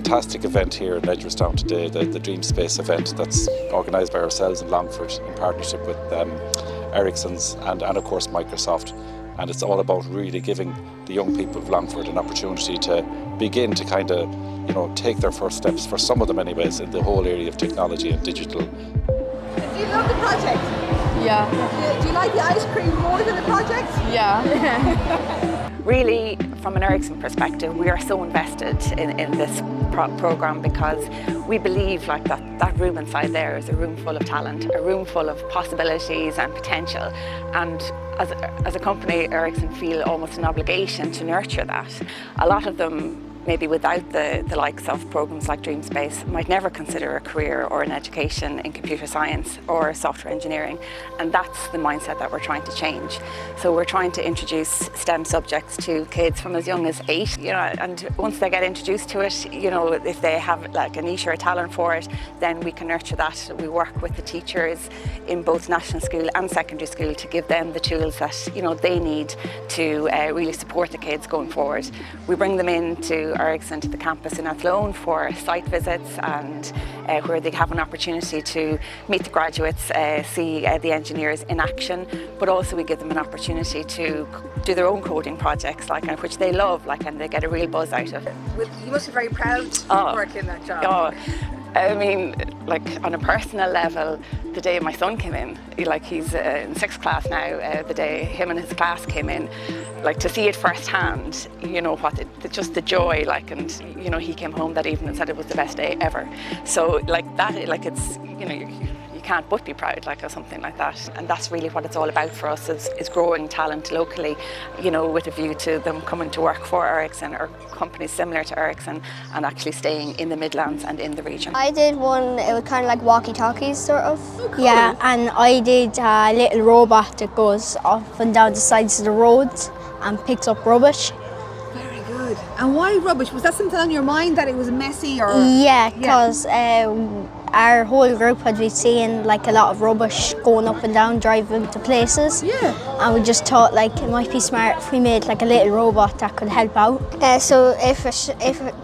fantastic event here in Edgeworthstown today, the Dream Space event that's organised by ourselves in Longford in partnership with Ericsson's and of course Microsoft. And it's all about really giving the young people of Longford an opportunity to begin to kind of, take their first steps, for some of them anyways, in the whole area of technology and digital. Do you love the project? Yeah. Do you like the ice cream more than the project? Yeah. Really, from an Ericsson perspective, we are so invested in this programme because we believe like that room inside there is a room full of talent, a room full of possibilities and potential. And as a company, Ericsson feel almost an obligation to nurture that. A lot of them, maybe without the likes of programs like Dream Space, might never consider a career or an education in computer science or software engineering. And that's the mindset that we're trying to change. So we're trying to introduce STEM subjects to kids from as young as 8, and once they get introduced to it, if they have like a niche or a talent for it, then we can nurture that. We work with the teachers in both national school and secondary school to give them the tools that they need to really support the kids going forward. We bring them into Ericsson to the campus in Athlone for site visits and where they have an opportunity to meet the graduates, see the engineers in action, but also we give them an opportunity to do their own coding projects, which they love, and they get a real buzz out of it. You must be very proud to work in that job. I mean, on a personal level, the day my son came in, he's in 6th class now, the day him and his class came in, to see it firsthand, just the joy, and he came home that evening and said it was the best day ever. So it's, you can't but be proud of something like that. And that's really what it's all about for us, is growing talent locally, with a view to them coming to work for Ericsson or companies similar to Ericsson and actually staying in the Midlands and in the region. I did one, it was kind of like walkie-talkies sort of. Oh, cool. Yeah, and I did a little robot that goes up and down the sides of the roads and picks up rubbish. Very good. And why rubbish? Was that something on your mind, that it was messy or? Yeah, because our whole group had been seeing a lot of rubbish going up and down, driving to places. Yeah. And we just thought it might be smart if we made a little robot that could help out. So if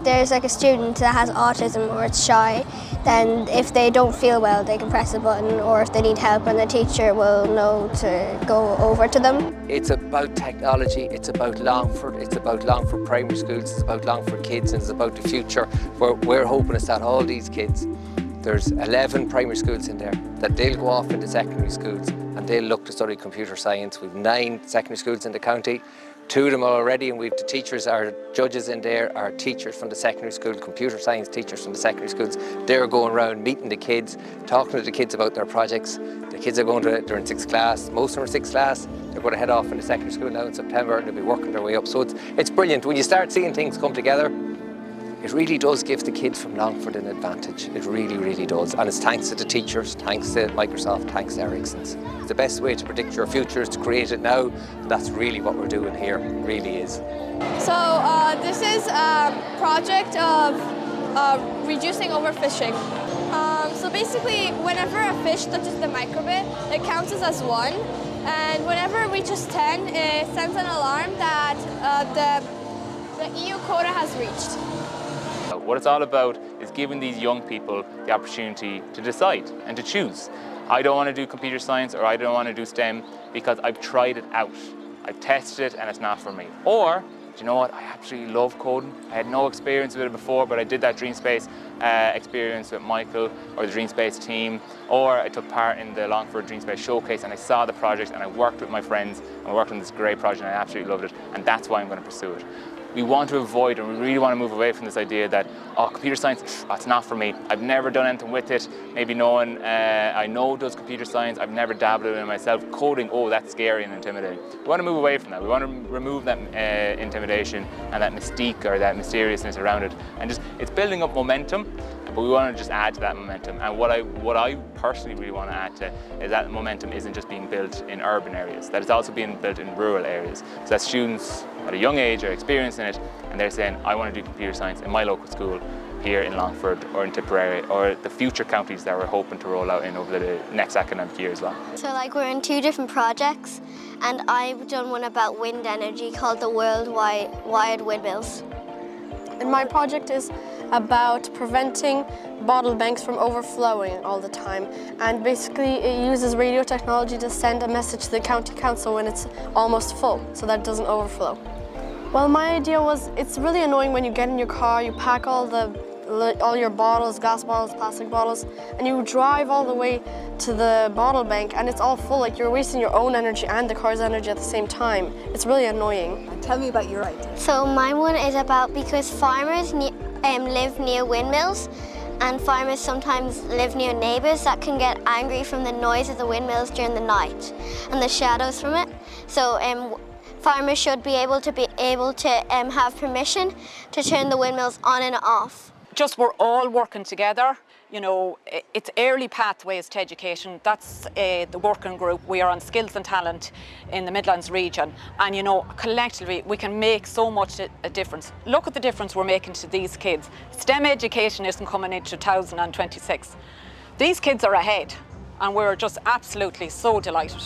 there's a student that has autism or it's shy, then if they don't feel well, they can press a button, or if they need help, and the teacher will know to go over to them. It's about technology, it's about Longford, it's about Longford primary schools, it's about Longford kids, and it's about the future. We're hoping is that all these kids, there's 11 primary schools in there, that they'll go off into secondary schools and they'll look to study computer science. We've 9 secondary schools in the county, 2 of them already, and we've the teachers, our judges in there are teachers from the secondary school, computer science teachers from the secondary schools. They're going around meeting the kids, talking to the kids about their projects. The kids are they're in 6th class, most of them are 6th class. They're going to head off into secondary school now in September and they'll be working their way up. So it's brilliant. When you start seeing things come together, it really does give the kids from Longford an advantage. It really, really does. And it's thanks to the teachers, thanks to Microsoft, thanks to Ericsson's. The best way to predict your future is to create it now. That's really what we're doing here, it really is. So this is a project of reducing overfishing. So basically, whenever a fish touches the microbit, it counts as 1. And whenever it reaches 10, it sends an alarm that the EU quota has reached. What it's all about is giving these young people the opportunity to decide and to choose. I don't want to do computer science, or I don't want to do STEM because I've tried it out. I've tested it and it's not for me. Or, do you know what, I absolutely love coding. I had no experience with it before, but I did that Dream Space experience with Michael or the Dream Space team, or I took part in the Longford Dream Space showcase and I saw the project and I worked with my friends and I worked on this great project and I absolutely loved it, and that's why I'm going to pursue it. We want to avoid, and we really want to move away from this idea that, computer science, it's not for me. I've never done anything with it. Maybe no one I know does computer science. I've never dabbled in it myself. Coding, that's scary and intimidating. We want to move away from that. We want to remove that intimidation and that mystique or that mysteriousness around it. And it's building up momentum, but we want to just add to that momentum. And what I personally really want to add to is that momentum isn't just being built in urban areas, that it's also being built in rural areas. So that students at a young age are experiencing it and they're saying, I want to do computer science in my local school here in Longford or in Tipperary or the future counties that we're hoping to roll out in over the next academic year as well. So we're in 2 different projects, and I've done one about wind energy called the Worldwide Windmills. And my project is about preventing bottle banks from overflowing all the time. And basically it uses radio technology to send a message to the county council when it's almost full, so that it doesn't overflow. Well, my idea was, it's really annoying when you get in your car, you pack all your bottles, glass bottles, plastic bottles, and you drive all the way to the bottle bank and it's all full, like you're wasting your own energy and the car's energy at the same time. It's really annoying. Tell me about your idea. So my one is about because farmers live near windmills, and farmers sometimes live near neighbours that can get angry from the noise of the windmills during the night and the shadows from it. So farmers should be able to have permission to turn the windmills on and off. Just we're all working together. You know, it's early pathways to education. That's the working group. We are on skills and talent in the Midlands region. And you know, collectively, we can make so much a difference. Look at the difference we're making to these kids. STEM education isn't coming in 2026. These kids are ahead, and we're just absolutely so delighted.